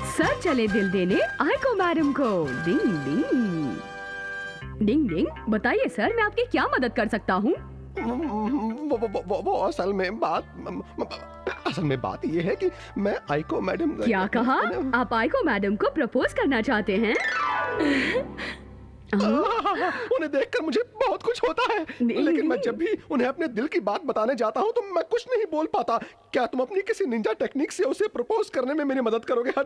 Sir चले दिल देने आइको मैडम को। डिंग डिंग डिंग डिंग। बताइए सर, मैं आपकी क्या मदद कर सकता हूँ? वो असल में बात ये है कि मैं आइको मैडम। क्या कहा? आप आइको मैडम को प्रपोज करना चाहते हैं? उन्हें देखकर मुझे बहुत कुछ होता है, लेकिन मैं जब भी उन्हें अपने दिल की बात बताने जाता हूँ तो मैं कुछ नहीं बोल पाता। क्या तुम अपनी किसी निंजा टेक्निक से उसे प्रपोज करने में मेरी मदद करोगे? हाँ,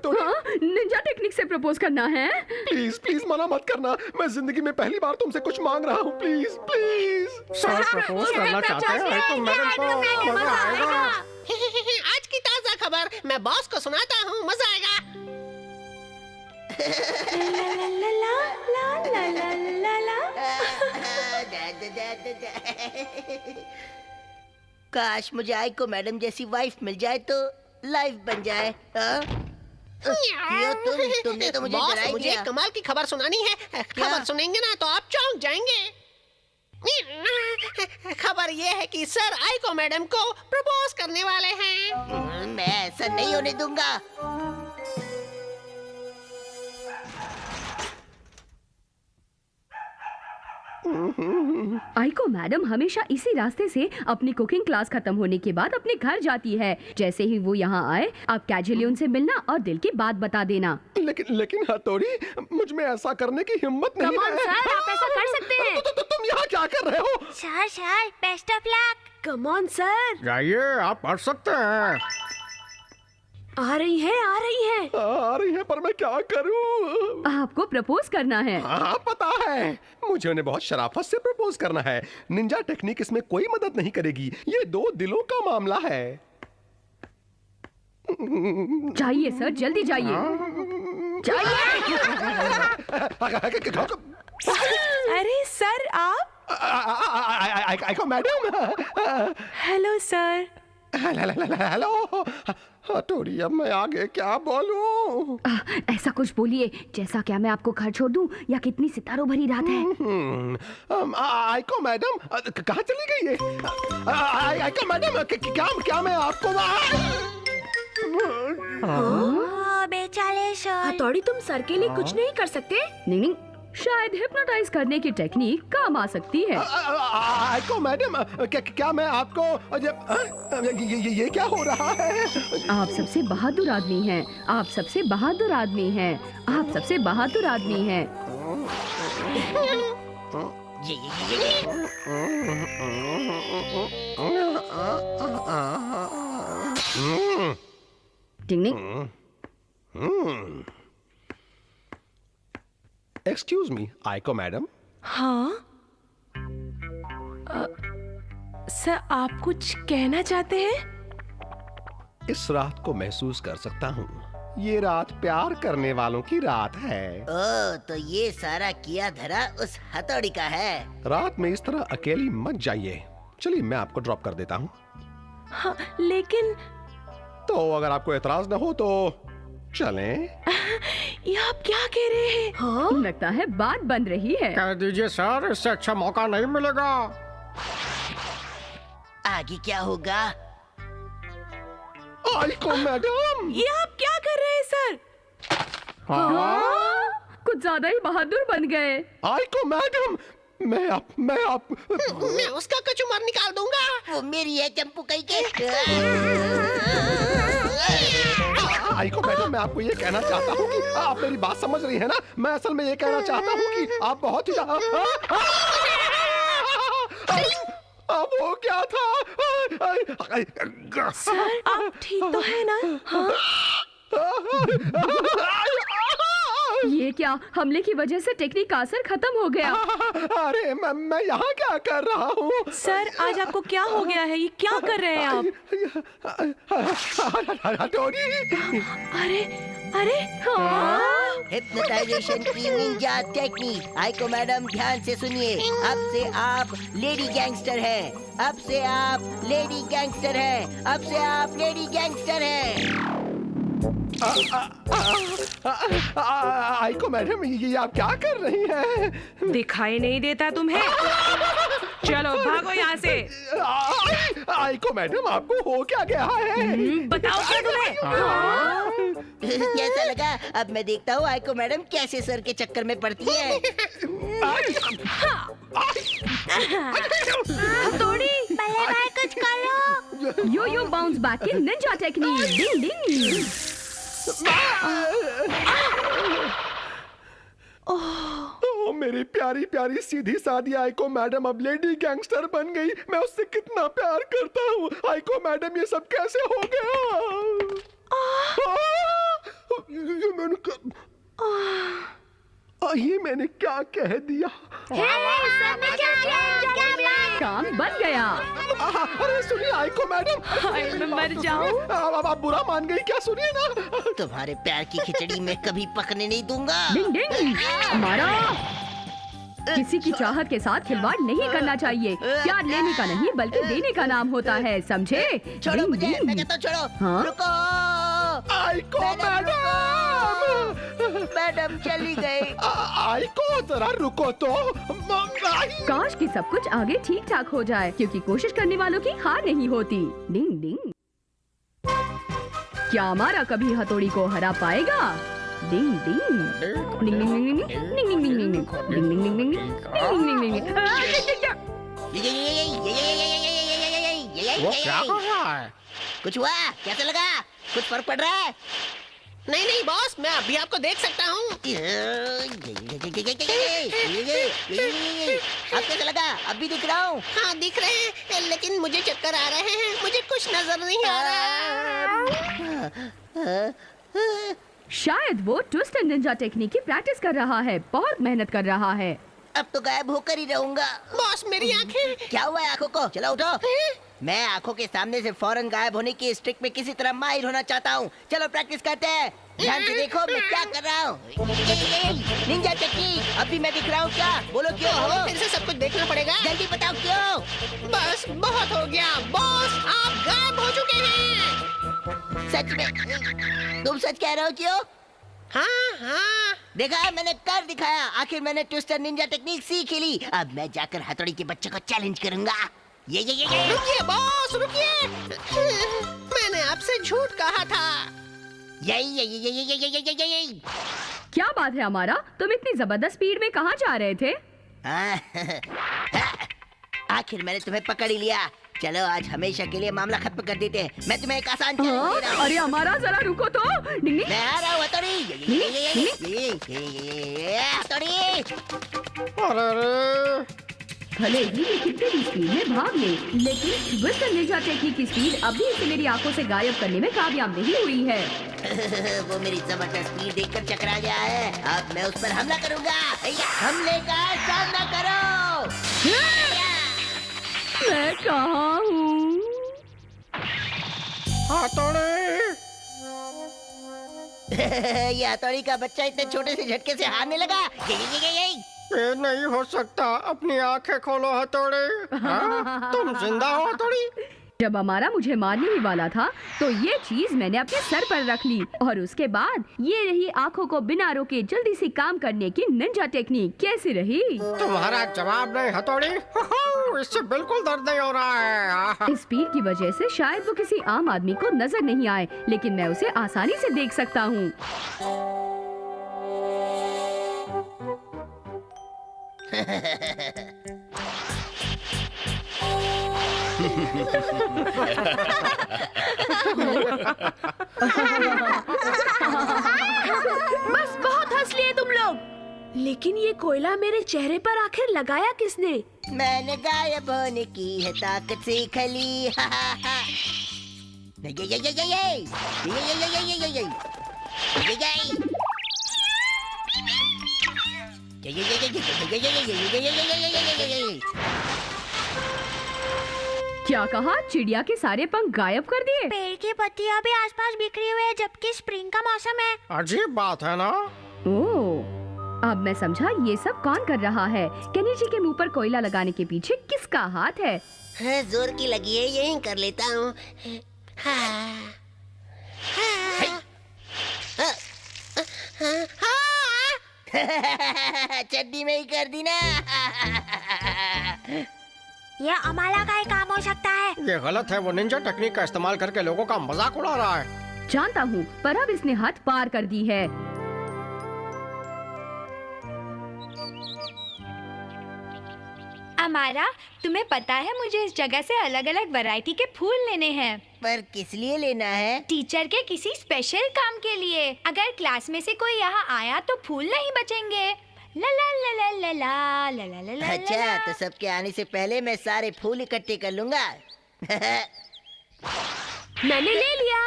निंजा टेक्निक से प्रपोज करना है? प्लीज प्लीज मना मत करना, मैं जिंदगी में पहली बार तुमसे कुछ मांग रहा हूँ। Please please. सर प्रपोज करना चाहते हैं आइको मैडम को, मजा आएगा। आज की ताजा खबर मैं बॉस को सुनाता हूँ, मजा आएगा। काश मुझे आइको मैडम जैसी वाइफ मिल जाए तो लाइफ बन जाए। तुमने तो मुझे बॉस, डरा ही मुझे दिया। कमाल की खबर सुनानी है। खबर सुनेंगे ना तो आप चौंक जाएंगे। खबर ये है कि सर आइको मैडम को प्रपोज करने वाले हैं। मैं ऐसा नहीं होने दूंगा। आइको मैडम हमेशा इसी रास्ते से अपनी कुकिंग क्लास खत्म होने के बाद अपने घर जाती है। जैसे ही वो यहाँ आए, आप कैजुअली उनसे मिलना और दिल की बात बता देना। लेकिन हथौड़ी, मुझ में ऐसा करने की हिम्मत नहीं है। सर, आप ऐसा कर सकते हैं। तुम यहाँ क्या कर रहे हो? Sir best of luck. Come on sir. जाइए, आप पढ़ सकते हैं। आ रही है पर मैं क्या करूं? आपको प्रपोज करना है। हाँ पता है, मुझे उन्हें बहुत शराफत से प्रपोज करना है। निंजा टेक्निक इसमें कोई मदद नहीं करेगी, ये दो दिलों का मामला है। जाइए सर, जल्दी जाइए। अरे सर, आप? आइको मैडम। Hello sir. हेलो हथौड़ी, अब मैं आगे क्या बोलूं? ऐसा कुछ बोलिए जैसा क्या मैं आपको घर छोड़ दूं या कितनी सितारों भरी रात है। आइको मैडम कहाँ चली गई है? आइको मैडम क्या मैं आपको बेचारे सर। हथौड़ी, तुम सर के लिए कुछ नहीं कर सकते? नहीं, शायद हिप्नोटाइज करने की टेक्निक काम आ सकती है। आइको मैडम, क्या मैं आपको ये क्या हो रहा है? आप सबसे बहादुर आदमी हैं। आप सबसे बहादुर आदमी हैं। आप सबसे बहादुर आदमी हैं। टिंग टिंग। Excuse me आइको madam. हाँ सर, आप कुछ कहना चाहते हैं? इस रात को महसूस कर सकता हूँ। ये रात प्यार करने वालों की रात है। ओ, तो ये सारा किया धरा उस हथौड़ी का है। रात में इस तरह अकेली मत जाइए। चलिए मैं आपको ड्रॉप कर देता हूँ। हाँ, लेकिन तो अगर आपको एतराज न हो तो चलें। ये आप क्या कह रहे हैं? हाँ, लगता है बात बन रही है। कह दीजिए सर, इससे अच्छा मौका नहीं मिलेगा। आगे क्या होगा? आइको मैडम, ये आप क्या कर रहे हैं सर? हाँ, कुछ ज्यादा ही बहादुर बन गए। आइको मैडम, मैं उसका कचूमर निकाल दूंगा। वो मेरी है चंपू कहीं के। आइको मैडम, मैं आपको ये कहना चाहता हूँ कि आप मेरी बात समझ रही है ना? मैं असल में ये कहना चाहता हूँ कि आप बहुत ही अब वो क्या था? सर, आप ठीक तो है ना? हाँ? ये क्या, हमले की वजह से टेक्निक का असर खत्म हो गया। अरे मैं यहाँ क्या कर रहा हूँ? सर, आज आपको क्या हो गया है? ये क्या कर रहे हैं आप? हथौड़ी। अरे हाँ? हिप्नोटाइजेशन की निंजा टेक्निक। आइको मैडम ध्यान से सुनिए। अब से आप लेडी गैंगस्टर हैं। अब से आप लेडी गैंगस्टर हैं। अब से आप लेडी गैंगस्टर हैं। आइको मैडम, ये आप क्या कर रही हैं? दिखाई नहीं देता तुम्हें? चलो भागो यहाँ से। आइको मैडम, आपको हो क्या गया है? बताओ क्या तुम्हें? कैसा लगा? अब मैं देखता हूँ आइको मैडम कैसे सर के चक्कर में पड़ती है। हथौड़ी, बल्ले भाई कुछ करो। Yo yo bounce back in ninja technique. Ding ding. ओ मेरी प्यारी प्यारी सीधी सादी आइको मैडम अब लेडी गैंगस्टर बन गई। मैं उससे कितना प्यार करता हूँ। आइको मैडम ये सब कैसे हो गया? ये मैंने क्या कह दिया? काम बन गया। अरे सुनिए आइको मैडम, हाय मैं मर जाऊं। अब आप बुरा मान गई क्या? सुनिए ना। तुम्हारे प्यार की खिचड़ी में कभी पकने नहीं दूंगा। डिंग डिंग। हमारा किसी की चाहत के साथ खिलवाड़ नहीं करना चाहिए। प्यार लेने का नहीं बल्कि देने का नाम होता है, समझे? छोड़ो डिंग मुझे, मैं डिंग। कहता हूँ छोड़ो। हाँ? रुको आइको मैडम, मैडम चली गई। आइको जरा रुको तो। काश कि सब कुछ आगे ठीक ठाक हो जाए, क्योंकि कोशिश करने वालों की हार नहीं होती। डिंग डिंग। क्या हमारा कभी हथौड़ी को हरा पाएगा? डिंग डिंग। डिंग डिंग डिंग डिंग डिंग डिंग डिंग डिंग डिंग डिंग डिंग डिंग डिंग डिंग डिंग डिंग। वो क्या कर रहा है? कुछ हुआ? कैसा लगा? कुछ फर्क पड़ रहा है? नहीं नहीं बॉस, मैं अभी आपको देख सकता हूँ। अब कैसा लगा? अब भी दिख रहा हूँ। हाँ दिख रहे हैं, लेकिन मुझे चक्कर आ रहे हैं। मुझे कुछ नजर नहीं आ रहा। शायद वो ट्विस्ट एंड निंजा टेक्निक की प्रैक्टिस कर रहा है, बहुत मेहनत कर रहा है। अब तो गायब होकर ही रहूंगा। बॉस मेरी आंखें। क्या हुआ है आंखों को? चलो उठो। मैं आंखों के सामने से फौरन गायब होने की ट्रिक में किसी तरह माहिर होना चाहता हूँ। चलो प्रैक्टिस करते हैं। ध्यान से देखो मैं क्या कर रहा हूँ। Ninja technique. अब भी मैं दिख रहा हूँ क्या? बोलो क्यों? हमें फिर से सब कुछ देखना पड़ेगा। जल्दी बताओ क्यों? बस बहुत हो गया बॉस, आप गायब हो चुके हैं। सच में? तुम सच कह रहे हो क्यों? हाँ हाँ देखा, मैंने कर दिखाया। आखिर मैंने ट्विस्टर निंजा टेक्निक सीख ही ली। अब मैं जाकर हथौड़ी के बच्चे को चैलेंज करूंगा। ये रुकिए बॉस, रुकिए। मैंने आपसे झूठ कहा था। यही। क्या बात है हमारा? तुम इतनी जबरदस्त स्पीड में कहाँ जा रहे थे? आखिर मैंने तुम्हें पकड़ ही लिया। चलो आज हमेशा के लिए मामला खत्म कर देते हैं। मैं तुम्हें एक आसान चैलेंज दे रहा हूँ। अरे हमारा जरा रुको तो। डिंग डिंग। मैं आ रहा हूँ हथौड़ी। हथौड़ी। अरे भले ही ये कितने भी स्पीड में भाग ले, लेकिन ट्विस्ट एंड निंजा टेक्निक की स्पीड अभी इसे मेरी आंखों से गायब करने में कामयाब नहीं हुई है। वो मेरी जबरदस्त स्पीड देखकर चकरा गया है। अब मैं उस पर हमला करूंगा। हमले का सामना करो। मैं कहाँ हूँ? हथौड़ी। ये हथौड़ी का बच्चा इतने छोटे से झटके से हारने लगा। ये नहीं हो सकता। अपनी आंखें खोलो हथौड़ी। हाँ? तुम जिंदा हो हथौड़ी? जब हमारा मुझे मारने ही वाला था तो ये चीज मैंने अपने सर पर रख ली, और उसके बाद ये रही आंखों को बिना रोके जल्दी से काम करने की निंजा टेक्निक। कैसी रही? तुम्हारा जवाब नहीं हथौड़ी। इससे बिल्कुल दर्द नहीं हो रहा है। इस स्पीड की वजह से शायद वो किसी आम आदमी को नजर नहीं आए, लेकिन मैं उसे आसानी से देख सकता हूँ। बस बहुत हंस लिए तुम लोग। लेकिन ये कोयला मेरे चेहरे पर आखिर लगाया किसने? मैंने गायब होने की है ताकत सीख ली। क्या कहा? चिड़िया के सारे पंख गायब कर दिए? पेड़ की पत्तियां भी आसपास बिखरी हुई है, जबकि स्प्रिंग का मौसम है। अजीब बात है ना? ओह, अब मैं समझा ये सब कौन कर रहा है। केनी जी के मुंह पर कोयला लगाने के पीछे किसका हाथ है? हाँ, जोर की लगी है, यही कर लेता हूँ। चड्डी में ही कर दी ना। ये अमाला का ही काम हो सकता है। ये गलत है। वो निंजा टेक्निक का इस्तेमाल करके लोगों का मजाक उड़ा रहा है। जानता हूँ, पर अब इसने हद पार कर दी है। अमारा, तुम्हें पता है मुझे इस जगह से अलग अलग वैरायटी के फूल लेने हैं। पर किस लिए लेना है? टीचर के किसी स्पेशल काम के लिए। अगर क्लास में से कोई यहाँ आया तो फूल नहीं बचेंगे। ला ला ला ला ला ला ला ला ला ला। अच्छा, तो सबके आने से पहले मैं सारे फूल इकट्ठे कर लूंगा। मैंने ले लिया।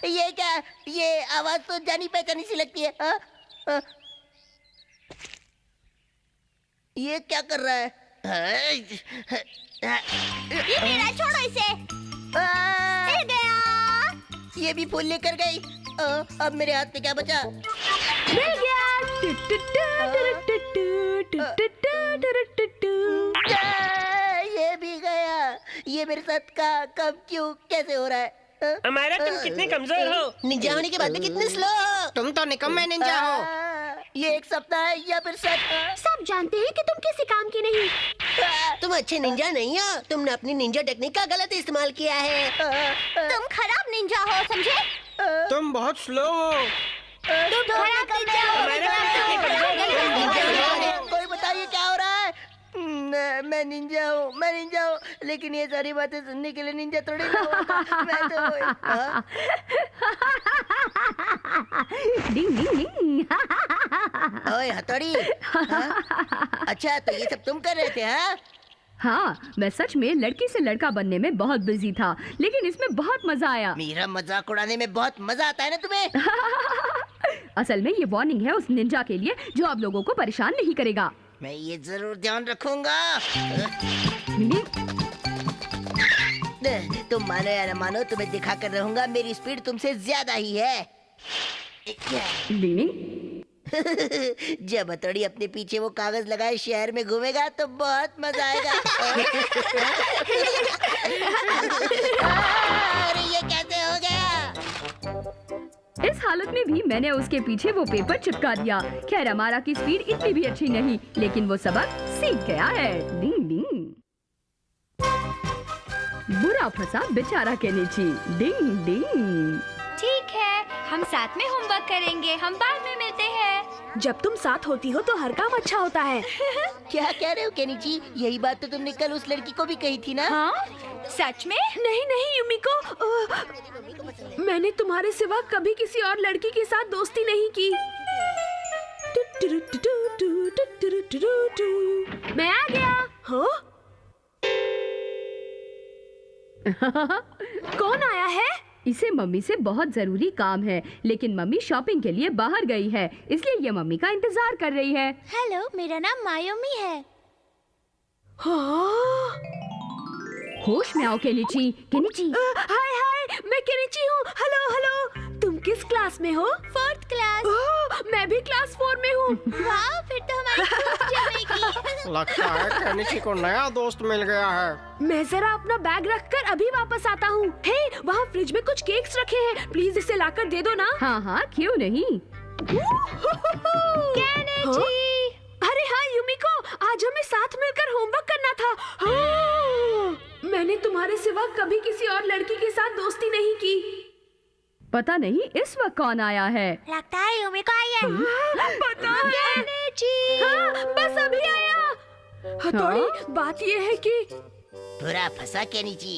ये क्या? ये आवाज तो जानी पहचानी सी लगती है। ये क्या कर रहा है? ये मेरा, छोड़ो इसे। मिल गया। ये भी फूल लेकर गई। अब मेरे हाथ में क्या बचा? मिल गया। ये भी गया। ये मेरे साथ कब क्यों कैसे हो रहा है? हमारा तुम कितने कमजोर हो। निंजा होने के बाद भी कितने स्लो। तुम तो निकम्मे निंजा हो। ये एक सपना है या फिर सच? सब जानते हैं कि तुम किसी काम की नहीं। तुम अच्छे निंजा नहीं हो। तुमने अपनी निंजा टेक्निक का गलत इस्तेमाल किया है। तुम खराब निंजा हो, समझे? तुम बहुत स्लो हो। तुम खराब निंजा हो। कोई बताइए क्या हो रहा है? मैं निंजा हूँ, लेकिन ये सारी बातें सुनने के लिए निंजा थोड़ी ना हुआ। मैं तो डिंग डिंग डिंग। ओए हथौड़ी। अच्छा, तो ये सब तुम कर रहे थे? हाँ, मैं सच में लड़की से लड़का बनने में बहुत बिजी था, लेकिन इसमें बहुत मजा आया। मेरा मजाक उड़ाने में बहुत मजा आता है ना तुम्हें? असल में ये वार्निंग है उस निंजा के लिए जो आप लोगों को परेशान नहीं करेगा। मैं ये जरूर ध्यान रखूंगा। तुम मानो या न मानो, तुम्हें दिखा कर रहूंगा मेरी स्पीड तुमसे ज्यादा ही है। जब हथौड़ी अपने पीछे वो कागज लगाए शहर में घूमेगा तो बहुत मजा आएगा। अरे ये कैसे हो गया? इस हालत में भी मैंने उसके पीछे वो पेपर चिपका दिया। खैर, हमारा की स्पीड इतनी भी अच्छी नहीं, लेकिन वो सबक सीख गया है। डिंग डिंग। बुरा फंसा बेचारा केनिची। डिंग डिंग। ठीक है, हम साथ में होमवर्क करेंगे। हम बाद में मिलते हैं। जब तुम साथ होती हो तो हर काम अच्छा होता है। क्या कह रहे हो केनिची? यही बात तो तुमने कल उस लड़की को भी कही थी ना? हाँ? सच में? नहीं नहीं युमिको, मैंने तुम्हारे सिवा कभी किसी और लड़की के साथ दोस्ती नहीं की। मैं आ गया। हाँ? कौन आया है? इसे मम्मी से बहुत जरूरी काम है, लेकिन मम्मी शॉपिंग के लिए बाहर गई है, इसलिए ये मम्मी का इंतजार कर रही है। हेलो, मेरा नाम मायोमी है। हाँ? होश में आओ केनिची। केनिची। हाय हाय, मैं केनिची हूँ। हेलो हेलो, तुम किस क्लास में हो? 4th class. मैं भी क्लास 4 में हूँ। वाह, फिर तो हमारी खूब जमेगी। लगता है केनिची को नया दोस्त मिल गया है। मैं जरा अपना बैग रखकर अभी वापस आता हूँ। हे, वहाँ फ्रिज में कुछ केक्स रखे हैं, प्लीज इसे लाकर दे दो ना। हाँ हाँ, क्यों नहीं। केनिची। अरे हाँ युमिको, आज हमें साथ मिलकर होमवर्क करना था। हाँ, मैंने तुम्हारे सिवा कभी किसी और लड़की के साथ दोस्ती नहीं की। पता नहीं इस वक्त कौन आया है। लगता है युमिको आई है। पता है। केनिची। हाँ, बस अभी आया। हथौड़ी, बात ये है कि बुरा फंसा केनिची।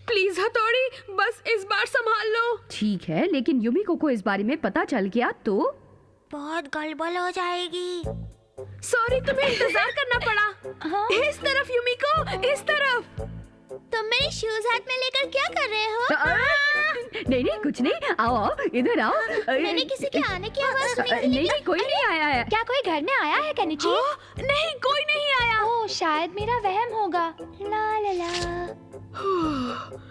प्लीज हथौड़ी, बस इस बार संभाल लो। ठीक है, लेकिन युमिको को इस बारे में पता चल गया तो बहुत गड़बड़ हो जाएगी। सॉरी, तुम्हें इंतजार करना पड़ा। हाँ? इस तरफ युमिको, इस तरफ। तुम मेरे शूज हाथ में लेकर क्या कर रहे हो? नहीं नहीं, कुछ नहीं। आओ आओ, इधर आओ। मैंने किसी के आने की आवाज सुनी थी। नहीं, कोई नहीं आया है। क्या कोई घर में आया है केनिची? हाँ? नहीं, कोई नहीं आया। ओह, शायद मेरा वहम होगा। ला ला ला।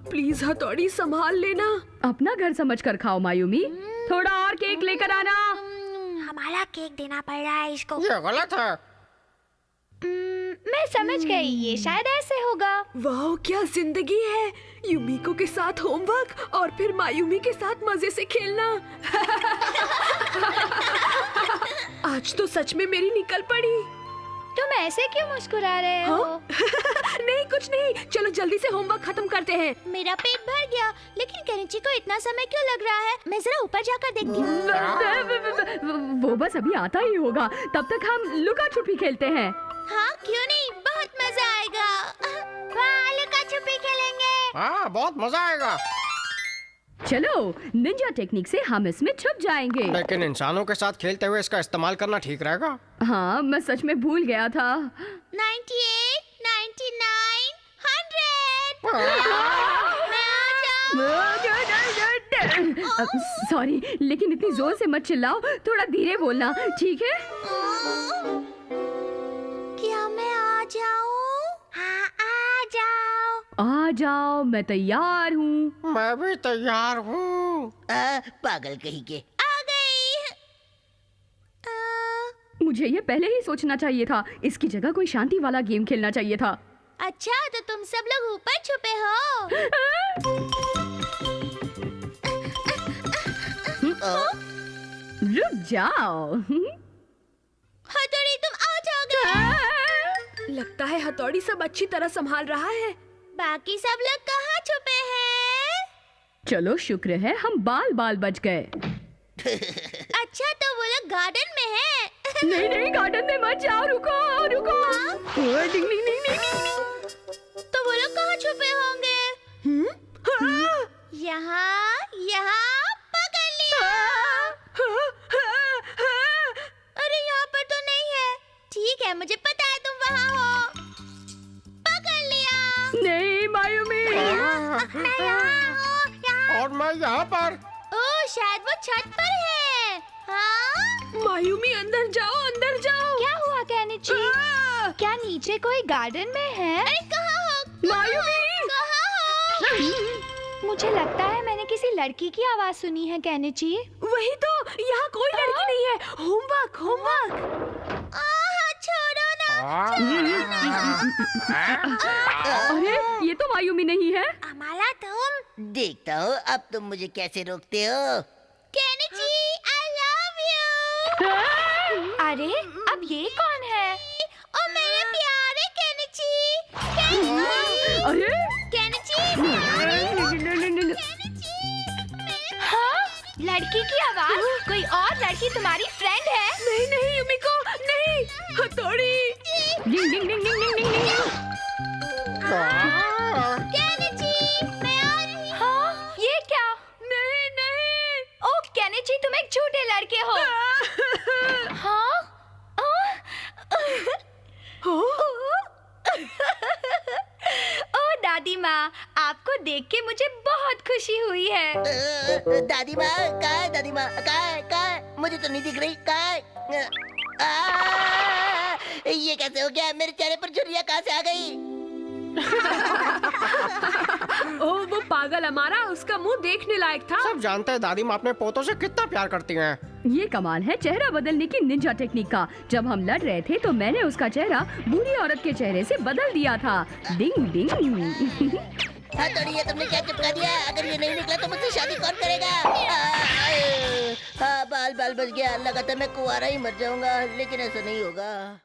प्लीज हथौड़ी, संभाल लेना। अपना घर समझकर खाओ मायूमी। थोड़ा और केक लेकर आना। हमारा केक देना पड़ रहा है इसको। ये गलत है। मैं समझ गई, ये शायद ऐसे होगा। वाह, क्या जिंदगी है। युमिको के साथ होमवर्क और फिर मायूमी के साथ मजे से खेलना। आज तो सच में मेरी निकल पड़ी। तुम ऐसे क्यों मुस्कुरा रहे हो? नहीं कुछ नहीं, चलो जल्दी से होमवर्क खत्म करते हैं। मेरा पेट भर गया, लेकिन केनिची को इतना समय क्यों लग रहा है? मैं जरा ऊपर जाकर देखती हूँ। वो बस अभी आता ही होगा, तब तक हम लुका छुपी खेलते हैं। हाँ क्यों नहीं, बहुत मजा आएगा। वाह, लुका छुपी खेलेंगे। हाँ बहुत मजा आएगा। चलो निंजा टेक्निक से हम इसमें छुप जाएंगे। लेकिन इंसानों के साथ खेलते हुए इसका इस्तेमाल करना ठीक रहेगा। हाँ मैं सच में भूल गया था। 98, 99, 100। मैं आ जाऊँ। सॉरी, लेकिन इतनी जोर से मत चिल्लाओ, थोड़ा धीरे बोलना, ठीक है? क्या मैं आ जाऊँ? हाँ आ जाओ। आ जाओ, मैं तैयार हूँ। मैं भी तैयार हूँ। पागल कहीं के। आ गई। मुझे ये पहले ही सोचना चाहिए था, इसकी जगह कोई शांति वाला गेम खेलना चाहिए था। अच्छा तो तुम सब लोग ऊपर छुपे हो। रुक जाओ। हथौड़ी तुम आउट हो गए। लगता है हथौड़ी सब अच्छी तरह संभाल रहा है। बाकी सब लोग कहाँ छुपे हैं? चलो शुक्र है हम बाल बाल बच गए। अच्छा तो वो लोग गार्डन में हैं। नहीं नहीं, गार्डन में मत जाओ, रुको रुको। डिंग, डिंग, डिंग, डिंग, डिंग। तो वो लोग कहाँ छुपे होंगे? यहाँ यहाँ पकड़ लिया। अरे यहाँ पर तो नहीं है। ठीक है, मुझे पता है तुम वहाँ हो। पकड़ लिया। नहीं मायूमी। मैं यहाँ हूँ, यहाँ। और मैं यहाँ पर। ओह शायद वो छत पर है। हाँ? मायूमी अंदर जाओ, अंदर जाओ। क्या हुआ केनिची? क्या नीचे कोई गार्डन में है? अरे कहाँ हो? मायूमी। कहाँ हो? मुझे लगता है मैंने किसी लड़की की आवाज सुनी है केनिची। वही तो, यहाँ कोई लड़की नहीं है। Homework homework. छोड़ो ना। अरे ये तो मायूमी नहीं है। अमाला तुम। देखता हूँ अब तुम मुझे कैसे रोकते हो। Kenichi I love you. अरे अब ये कौन है? ओ मेरे प्यारे केनिची। केनिची। अरे केनिची। हाँ? लड़की की आवाज? कोई और लड़की तुम्हारी फ्रेंड है? नहीं नहीं युमिको, नहीं। हथौड़ी। डिंग डिंग डिंग डिंग डिंग डिंग। केनिची, मैं आ रही हूँ। हाँ? ये क्या? नहीं नहीं। ओ केनिची, तुम एक झूठे लड़के हो। हाँ? ओ दादी माँ, आपको देख के मुझे बहुत खुशी हुई है। दादी माँ कहाँ है? दादी माँ कहाँ है? मुझे तो नहीं दिख रही। कहाँ है? ये कैसे हो गया? मेरे चेहरे पर झुर्रियाँ कहाँ से आ गई? ओह वो पागल अमारा, उसका मुंह देखने लायक था। सब जानते हैं दादी माँ अपने पोतों से कितना प्यार करती हैं। ये कमाल है चेहरा बदलने की निंजा टेक्निक का। जब हम लड़ रहे थे तो मैंने उसका चेहरा बुरी औरत के चेहरे से बदल दिया था। डिंग डिंग। हथौड़ी, ये तुमने क्या चिपका दिया? अगर ये नहीं निकला तो मुझसे शादी कौन करेगा? हाँ बाल बाल बच गया। लगा था मैं कुंवारा ही मर जाऊंगा, लेकिन ऐसा नहीं होगा।